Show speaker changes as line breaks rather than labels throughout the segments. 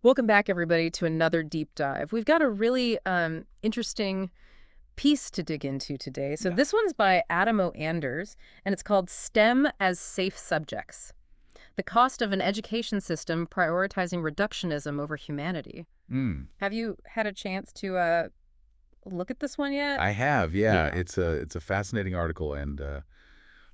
Welcome back, everybody, to another deep dive. We've got a really interesting piece to dig into today. So this one's by Adam O. Anders, and it's called STEM as Safe Subjects: The Cost of an Education System Prioritizing Reductionism Over Humanity. Have you had a chance to look at this one yet?
I have, yeah. It's a fascinating article, and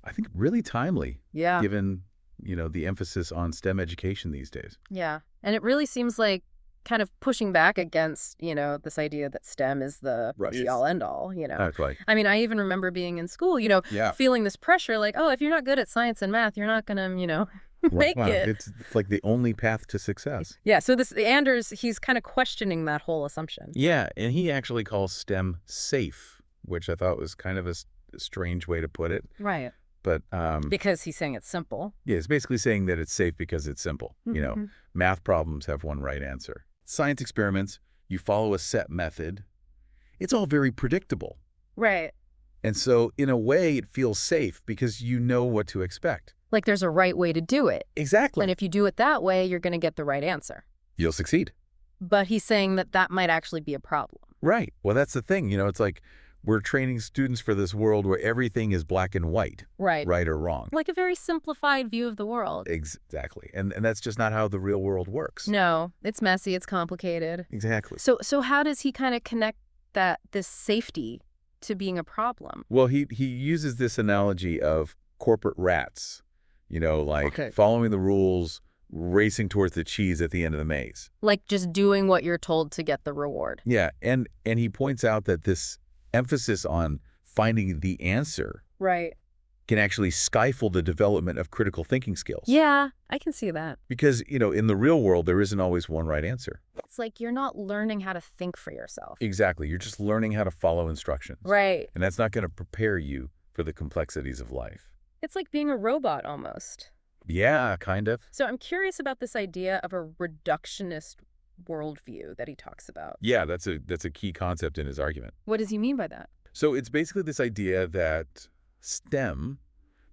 I think really timely, given the emphasis on STEM education these days.
Yeah, and it really seems like kind of pushing back against this idea that STEM is the be-all end-all.
That's right.
I mean, I even remember being in school, feeling this pressure, like, oh, if you're not good at science and math, you're not gonna, make it.
It's like the only path to success.
Yeah. So this Anders, he's kind of questioning that whole assumption.
Yeah, and he actually calls STEM safe, which I thought was kind of a strange way to put it.
Right.
But
because he's saying it's simple.
Yeah, it's basically saying that it's safe because it's simple. Math problems have one right answer. Science experiments, you follow a set method. It's all very predictable.
Right.
And so in a way, it feels safe because you know what to expect.
Like there's a right way to do it.
Exactly.
And if you do it that way, you're going to get the right answer.
You'll succeed.
But he's saying that that might actually be a problem.
Right. Well, that's the thing. It's like we're training students for this world where everything is black and white.
Right.
Right or wrong.
Like a very simplified view of the world.
Exactly. And that's just not how the real world works.
No, it's messy, it's complicated.
Exactly.
So how does he kind of connect this safety to being a problem?
Well, he uses this analogy of corporate rats, following the rules, racing towards the cheese at the end of the maze.
Like just doing what you're told to get the reward.
Yeah, and he points out that this emphasis on finding the answer can actually stifle the development of critical thinking skills.
Yeah, I can see that.
Because, in the real world, there isn't always one right answer.
It's like you're not learning how to think for yourself.
Exactly. You're just learning how to follow instructions.
Right.
And that's not going to prepare you for the complexities of life.
It's like being a robot almost.
Yeah, kind of.
So I'm curious about this idea of a reductionist worldview that he talks about.
Yeah, that's a key concept in his argument.
What does he mean by that?
So it's basically this idea that STEM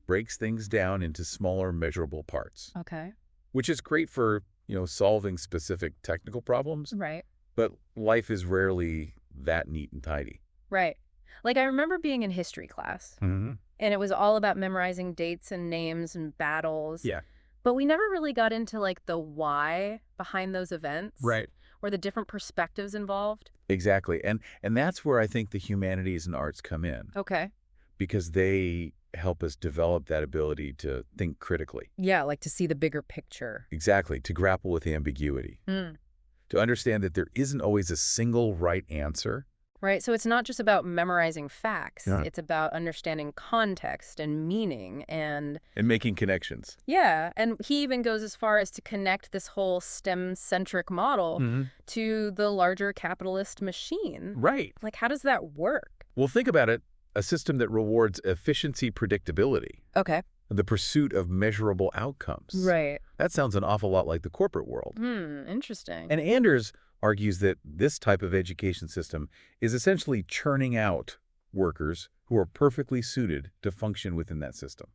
breaks things down into smaller measurable parts.
Okay.
Which is great for, solving specific technical problems.
Right.
But life is rarely that neat and tidy.
Right. Like I remember being in history class. And it was all about memorizing dates and names and battles.
Yeah.
But we never really got into like the why behind those events.
Right.
Or the different perspectives involved.
Exactly. And that's where I think the humanities and arts come in.
Okay.
Because they help us develop that ability to think critically.
Yeah, like to see the bigger picture.
Exactly. To grapple with ambiguity. To understand that there isn't always a single right answer.
Right. So it's not just about memorizing facts.
Yeah.
It's about understanding context and meaning and
making connections.
Yeah. And he even goes as far as to connect this whole STEM-centric model to the larger capitalist machine.
Right.
Like, how does that work?
Well, think about it. A system that rewards efficiency, predictability.
Okay.
The pursuit of measurable outcomes.
Right.
That sounds an awful lot like the corporate world.
Interesting.
And Anders argues that this type of education system is essentially churning out workers who are perfectly suited to function within that system.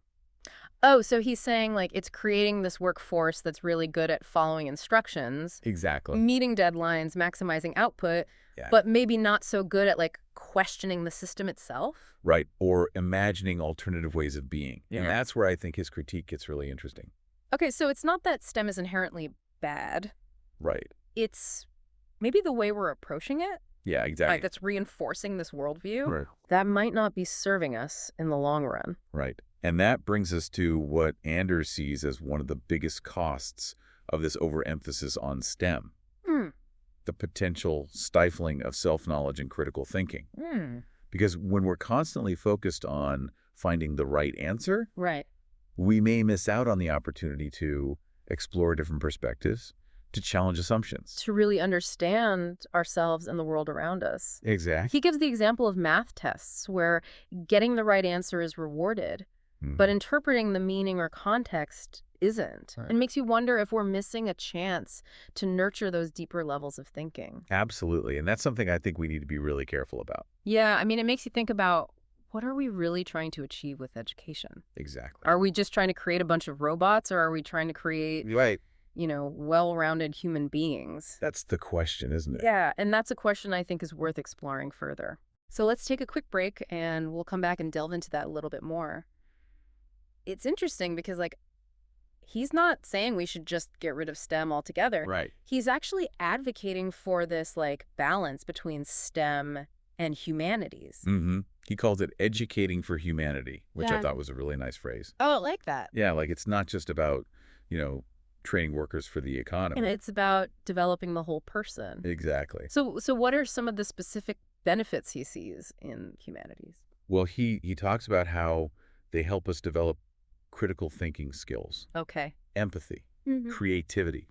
Oh, so he's saying like it's creating this workforce that's really good at following instructions.
Exactly.
Meeting deadlines, maximizing output, but maybe not so good at like questioning the system itself.
Right. Or imagining alternative ways of being.
Yeah.
And that's where I think his critique gets really interesting.
Okay, so it's not that STEM is inherently bad.
Right.
It's maybe the way we're approaching it.
Yeah, exactly.
That's reinforcing this worldview.
Right.
That might not be serving us in the long run.
Right. And that brings us to what Anders sees as one of the biggest costs of this overemphasis on STEM. The potential stifling of self-knowledge and critical thinking. Because when we're constantly focused on finding the right answer, we may miss out on the opportunity to explore different perspectives, to challenge assumptions.
To really understand ourselves and the world around us.
Exactly.
He gives the example of math tests where getting the right answer is rewarded, but interpreting the meaning or context isn't. It makes you wonder if we're missing a chance to nurture those deeper levels of thinking.
Absolutely. And that's something I think we need to be really careful about.
Yeah, I mean, it makes you think about what are we really trying to achieve with education?
Exactly.
Are we just trying to create a bunch of robots, or are we trying to create well-rounded human beings?
That's the question, isn't it?
Yeah, and that's a question I think is worth exploring further. So let's take a quick break and we'll come back and delve into that a little bit more. It's interesting because, like, he's not saying we should just get rid of STEM altogether.
Right.
He's actually advocating for this, like, balance between STEM and humanities.
Mm-hmm. He calls it educating for humanity, which I
Yeah.
thought was a really nice phrase.
Oh, I like that.
Yeah, like it's not just about, training workers for the
And
economy.
it's about developing the whole person.
Exactly.
So what are some of the specific benefits he sees in humanities?
Well, he talks about how they help us develop critical thinking skills,
Okay.
empathy,
Mhm.
creativity,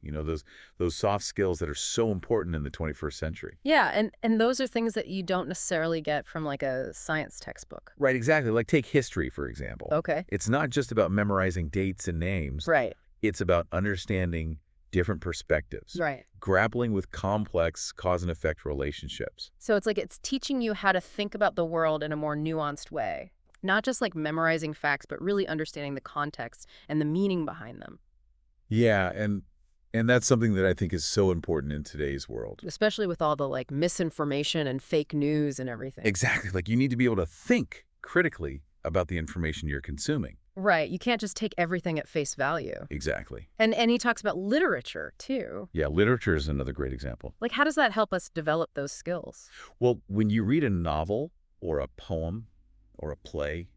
those soft skills that are so important in the 21st century.
Yeah, and those are things that you don't necessarily get from like a science textbook.
Right, exactly. Like take history, for example.
Okay.
It's not just about memorizing dates and names.
Right.
It's about understanding different perspectives,
Right.
grappling with complex cause and effect relationships.
So it's like it's teaching you how to think about the world in a more nuanced way. Not just like memorizing facts, but really understanding the context and the meaning behind them.
Yeah, and that's something that I think is so important in today's world.
Especially with all the like misinformation and fake news and everything.
Exactly. Like you need to be able to think critically about the information you're consuming.
Right. You can't just take everything at face value.
Exactly.
And he talks about literature too.
Yeah, literature is another great example.
Like, how does that help us develop those skills?
Well, when you read a novel or a poem or a play,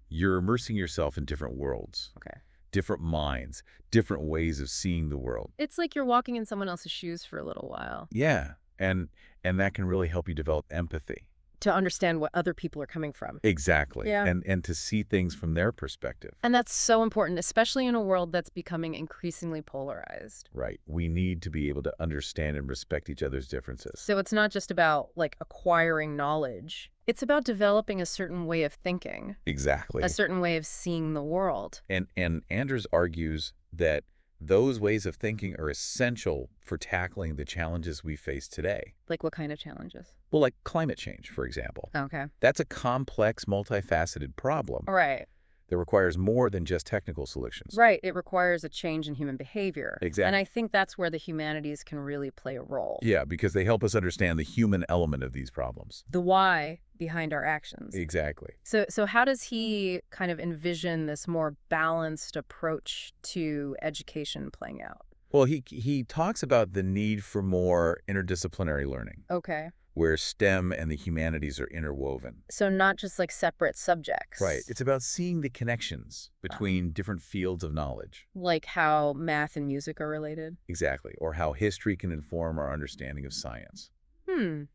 you're immersing yourself in different worlds,
Okay.
different minds, different ways of seeing the world.
It's like you're walking in someone else's shoes for a little while
Yeah, and that can really help you develop empathy.
to understand what other people are coming from.
Exactly.
Yeah.
And to see things from their perspective.
And that's so important, especially in a world that's becoming increasingly polarized.
Right. We need to be able to understand and respect each other's differences.
So it's not just about like acquiring knowledge. It's about developing a certain way of thinking,
Exactly.
a certain way of seeing the world.
And Anders argues that those ways of thinking are essential for tackling the challenges we face today.
Like what kind of challenges?
Well, like climate change, for example.
Okay.
That's a complex, multifaceted problem
Right.
that requires more than just technical solutions.
Right. It requires a change in human behavior.
Exactly.
And I think that's where the humanities can really play a role.
Yeah, because they help us understand the human element of these problems.
The why behind our actions.
Exactly.
So how does he kind of envision this more balanced approach to education playing out?
Well, he talks about the need for more interdisciplinary learning,
Okay.
where STEM and the humanities are interwoven.
So not just like separate subjects.
Right. It's about seeing the connections between different fields of knowledge.
Like how math and music are related.
Exactly. Or how history can inform our understanding of science.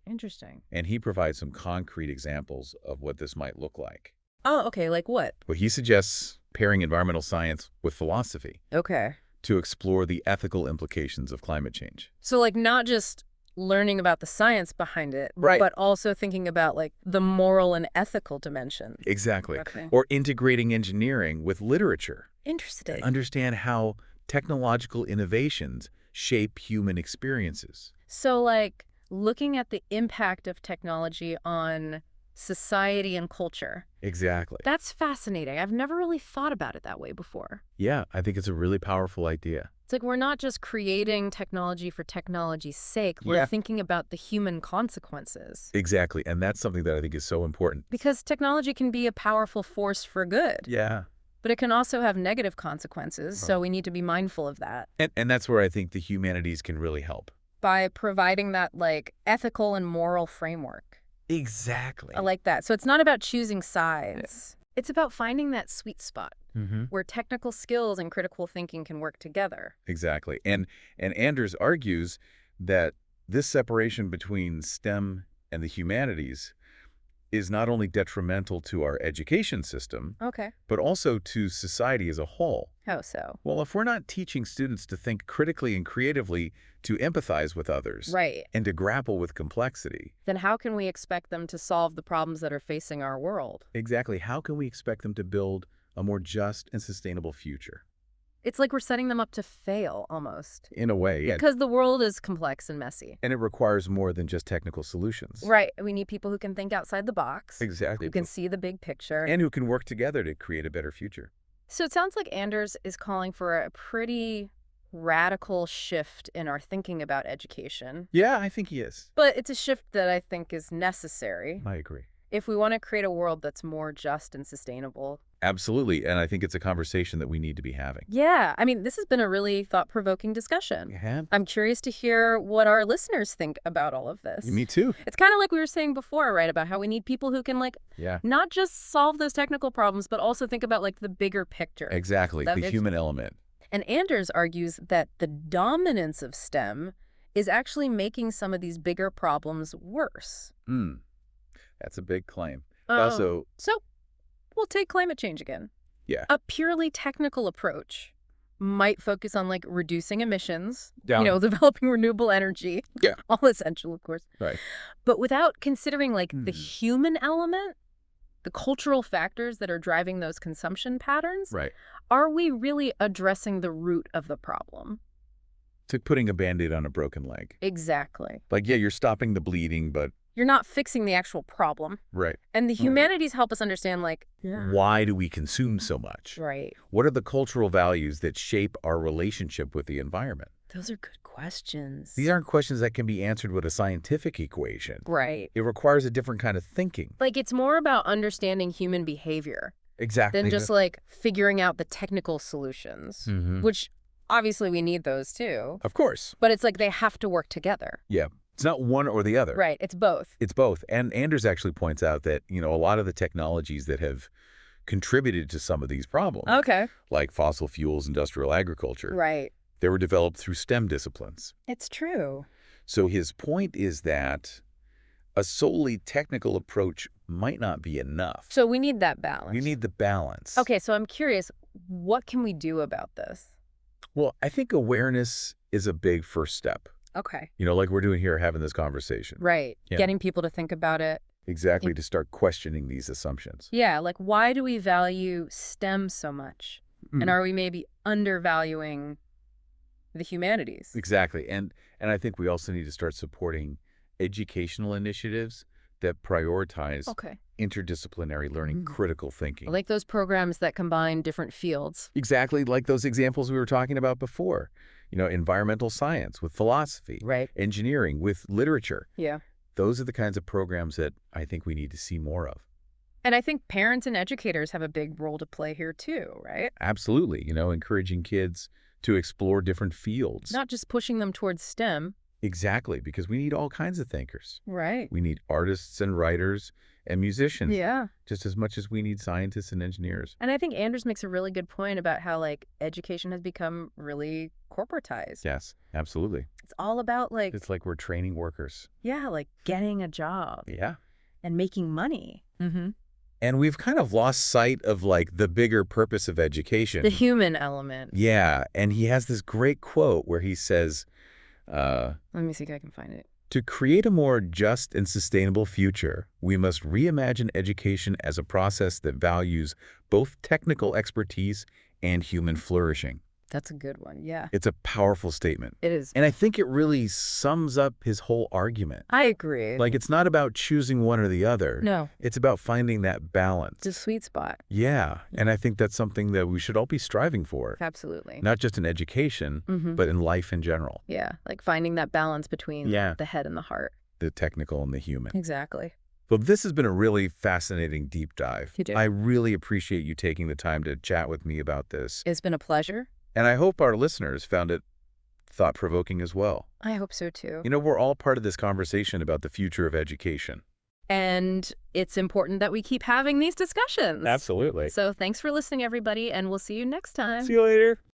Interesting.
And he provides some concrete examples of what this might look like.
Oh, okay. Like what?
Well, he suggests pairing environmental science with philosophy
Okay.
to explore the ethical implications of climate change.
So like not just learning about the science behind it,
Right.
but also thinking about like the moral and ethical dimension.
Exactly.
Okay.
Or integrating engineering with literature.
Interesting.
Understand how technological innovations shape human experiences.
So like looking at the impact of technology on society and culture.
Exactly.
That's fascinating. I've never really thought about it that way before.
Yeah, I think it's a really powerful idea.
It's like we're not just creating technology for technology's sake. We're
Yeah.
thinking about the human consequences.
Exactly. And that's something that I think is so important.
Because technology can be a powerful force for good,
Yeah.
but it can also have negative consequences, so we need to be mindful of that.
And that's where I think the humanities can really help.
By providing that like ethical and moral framework.
Exactly.
I like that. So it's not about choosing sides. It's about finding that sweet spot where technical skills and critical thinking can work together.
Exactly. And Anders argues that this separation between STEM and the humanities is not only detrimental to our education system,
Okay.
but also to society as a whole.
How so?
Well, if we're not teaching students to think critically and creatively, to empathize with others,
Right.
and to grapple with complexity,
Then how can we expect them to solve the problems that are facing our world?
exactly, how can we expect them to build a more just and sustainable future?
It's like we're setting them up to fail almost.
In a way, yeah.
Because the world is complex and messy.
And it requires more than just technical solutions.
Right. We need people who can think outside the box,
Exactly.
who can see the big picture.
And who can work together to create a better future.
So it sounds like Anders is calling for a pretty radical shift in our thinking about education.
Yeah, I think he is.
But it's a shift that I think is necessary
I agree.
if we want to create a world that's more just and sustainable.
Absolutely. And I think it's a conversation that we need to be having.
Yeah, I mean, this has been a really thought-provoking discussion.
Yeah.
I'm curious to hear what our listeners think about all of this.
Me too.
It's kind of like we were saying before, right, about how we need people who can,
Yeah.
not just solve those technical problems, but also think about, the bigger picture.
Exactly. The human element.
And Anders argues that the dominance of STEM is actually making some of these bigger problems worse.
That's a big claim.
So we'll take climate change again.
Yeah.
A purely technical approach might focus on reducing emissions,
Down.
developing renewable energy.
Yeah.
All essential, of course.
Right.
But without considering the human element, the cultural factors that are driving those consumption patterns,
Right.
are we really addressing the root of the problem?
It's like putting a Band-Aid on a broken leg.
Exactly.
Yeah, you're stopping the bleeding, but...
You're not fixing the actual problem.
Right.
And the humanities help us understand,
why do we consume so much?
Right.
What are the cultural values that shape our relationship with the environment?
Those are good questions.
These aren't questions that can be answered with a scientific equation.
Right.
It requires a different kind of thinking.
It's more about understanding human behavior
Exactly.
than just, figuring out the technical solutions, which obviously we need those too.
Of course.
But it's they have to work together.
Yeah. It's not one or the other.
Right. It's both.
It's both. And Anders actually points out that, a lot of the technologies that have contributed to some of these problems,
Okay.
like fossil fuels, industrial agriculture,
Right.
they were developed through STEM disciplines.
It's true.
So his point is that a solely technical approach might not be enough.
So we need that balance.
You need the balance.
Okay, so I'm curious, what can we do about this?
Well, I think awareness is a big first step.
Okay.
Like we're doing here, having this conversation.
Right.
Yeah.
Getting people to think about it.
Exactly, to start questioning these assumptions.
Yeah, why do we value STEM so much? And are we maybe undervaluing the humanities?
Exactly. And I think we also need to start supporting educational initiatives that prioritize interdisciplinary learning, critical thinking.
Like those programs that combine different fields.
Exactly, like those examples we were talking about before. Environmental science with philosophy.
Right.
Engineering with literature.
Yeah.
Those are the kinds of programs that I think we need to see more of.
And I think parents and educators have a big role to play here too, right?
Absolutely. Encouraging kids to explore different fields.
Not just pushing them towards STEM.
Exactly, because we need all kinds of thinkers.
Right.
We need artists and writers and musicians.
Yeah.
Just as much as we need scientists and engineers.
And I think Anders makes a really good point about how, education has become really corporatized.
Yes, absolutely.
It's all about,
It's like we're training workers.
Yeah, getting a job.
Yeah.
And making money. Mm-hmm.
And we've kind of lost sight of, the bigger purpose of education.
The human element.
Yeah, and he has this great quote where he says...
Let me see if I can find it.
To create a more just and sustainable future, we must reimagine education as a process that values both technical expertise and human flourishing.
That's a good one, yeah.
It's a powerful statement.
It is.
And I think it really sums up his whole argument.
I agree.
It's not about choosing one or the other.
No.
It's about finding that balance.
It's a sweet spot.
Yeah. And I think that's something that we should all be striving for.
Absolutely.
Not just in education, but in life in general.
Yeah, finding that balance between the head and the heart.
The technical and the human.
Exactly.
Well, this has been a really fascinating deep dive.
You do.
I really appreciate you taking the time to chat with me about this.
It's been a pleasure.
And I hope our listeners found it thought-provoking as well.
I hope so, too.
We're all part of this conversation about the future of education.
And it's important that we keep having these discussions.
Absolutely.
So thanks for listening, everybody, and we'll see you next time.
See you later.